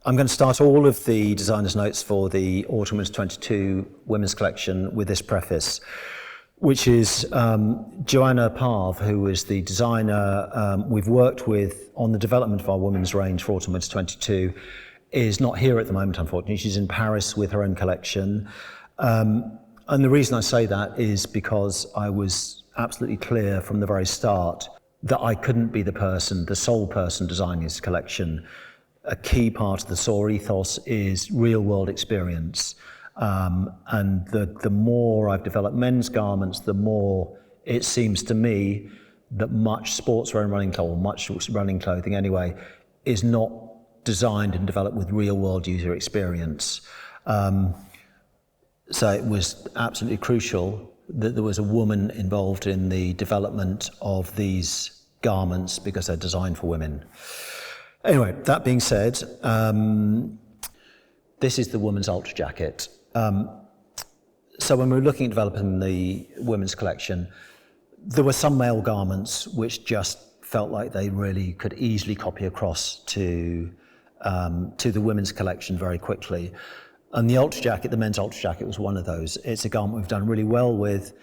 I'm going to start all of the designer's notes for the Autumn Winter 22 women's collection with this preface, which is Joanna Parv, who is the designer we've worked with on the development of our women's range for Autumn Winter 22, is not here at the moment, unfortunately. She's in Paris with her own collection. And the reason I say that is because I was absolutely clear from the very start that I couldn't be the sole person designing this collection. A key part of the SOAR ethos is real-world experience. And the more I've developed men's garments, the more it seems to me that much sportswear and running clothing, much running clothing anyway, is not designed and developed with real-world user experience. So it was absolutely crucial that there was a woman involved in the development of these garments because they're designed for women. Anyway, that being said, this is the women's ultra jacket. So when we were looking at developing the women's collection, there were some male garments which just felt like they really could easily copy across to the women's collection very quickly. And the ultra jacket, the men's ultra jacket, was one of those. It's a garment we've done really well with,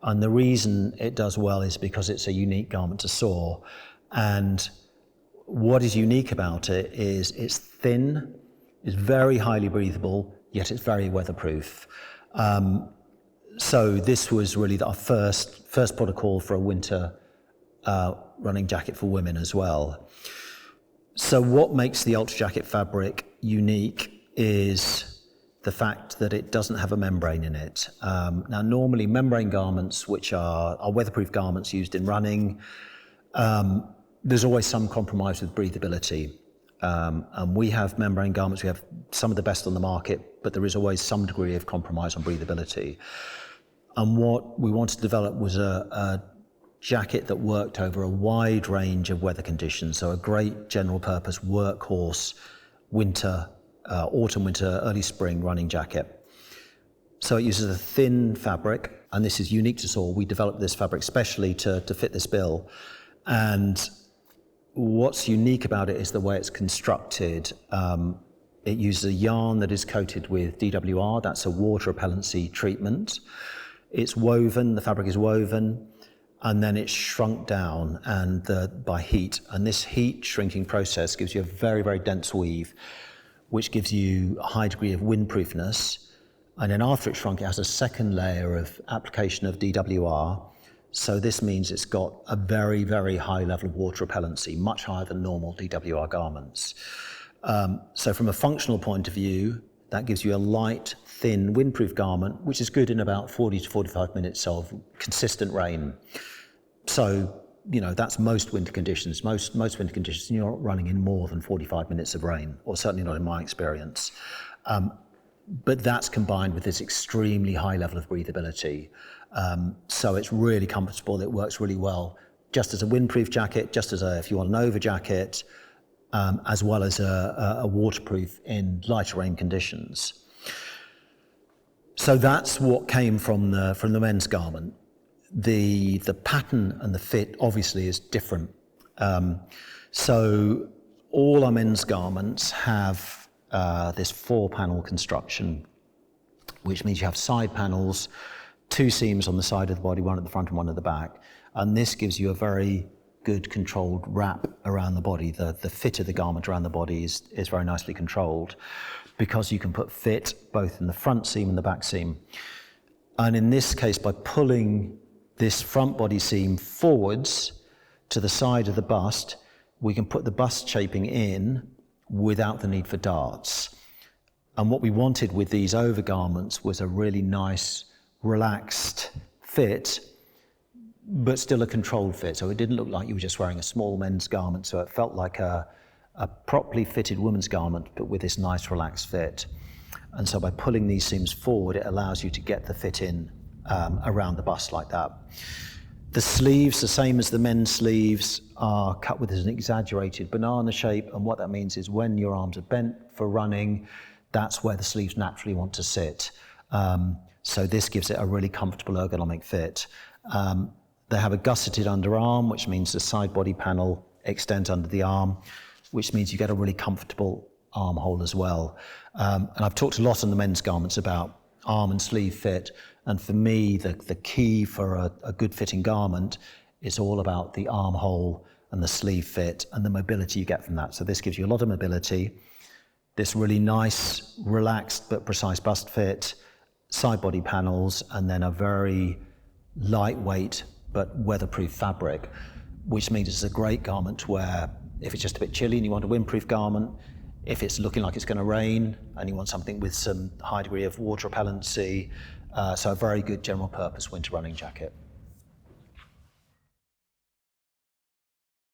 and the reason it does well is because it's a unique garment to SOAR. And what is unique about it is it's thin, it's very highly breathable, yet it's very weatherproof. So this was really our first protocol for a winter running jacket for women as well. So what makes the ultra jacket fabric unique is the fact that it doesn't have a membrane in it. Now normally membrane garments, which are weatherproof garments used in running, there's always some compromise with breathability. And we have membrane garments, we have some of the best on the market, but there is always some degree of compromise on breathability. And what we wanted to develop was a jacket that worked over a wide range of weather conditions, so a great general purpose workhorse winter, autumn, winter, early spring running jacket. So it uses a thin fabric, and this is unique to SOAR. We developed this fabric specially to fit this bill. And what's unique about it is the way it's constructed. It uses a yarn that is coated with DWR, that's a water repellency treatment. It's woven, the fabric is woven, and then it's shrunk down by heat. And this heat shrinking process gives you a very, very dense weave, which gives you a high degree of windproofness. And then after it's shrunk, it has a second layer of application of DWR. So this means it's got a very, very high level of water repellency, much higher than normal DWR garments. So from a functional point of view, that gives you a light, thin, windproof garment, which is good in about 40 to 45 minutes of consistent rain. So, that's most winter conditions. Most winter conditions, you're not running in more than 45 minutes of rain, or certainly not in my experience. But that's combined with this extremely high level of breathability. So it's really comfortable, it works really well, just as a windproof jacket, just as if you want an over jacket, as well as a waterproof in lighter rain conditions. So that's what came from the men's garment. The pattern and the fit obviously is different. So all our men's garments have this 4-panel construction, which means you have side panels, 2 seams on the side of the body, one at the front and one at the back. And this gives you a very good controlled wrap around the body. The fit of the garment around the body is very nicely controlled because you can put fit both in the front seam and the back seam. And in this case, by pulling this front body seam forwards to the side of the bust, we can put the bust shaping in without the need for darts. And what we wanted with these overgarments was a really nice, relaxed fit, but still a controlled fit. So it didn't look like you were just wearing a small men's garment, so it felt like a properly fitted women's garment, but with this nice, relaxed fit. And so by pulling these seams forward, it allows you to get the fit in around the bust like that. The sleeves, the same as the men's sleeves, are cut with an exaggerated banana shape, and what that means is when your arms are bent for running, that's where the sleeves naturally want to sit. So this gives it a really comfortable ergonomic fit. They have a gusseted underarm, which means the side body panel extends under the arm, which means you get a really comfortable armhole as well. And I've talked a lot on the men's garments about arm and sleeve fit. And for me, the key for a good fitting garment is all about the armhole and the sleeve fit and the mobility you get from that. So this gives you a lot of mobility, this really nice, relaxed but precise bust fit, side body panels, and then a very lightweight but weatherproof fabric, which means it's a great garment to wear if it's just a bit chilly and you want a windproof garment, if it's looking like it's going to rain and you want something with some high degree of water repellency. So a very good general purpose winter running jacket.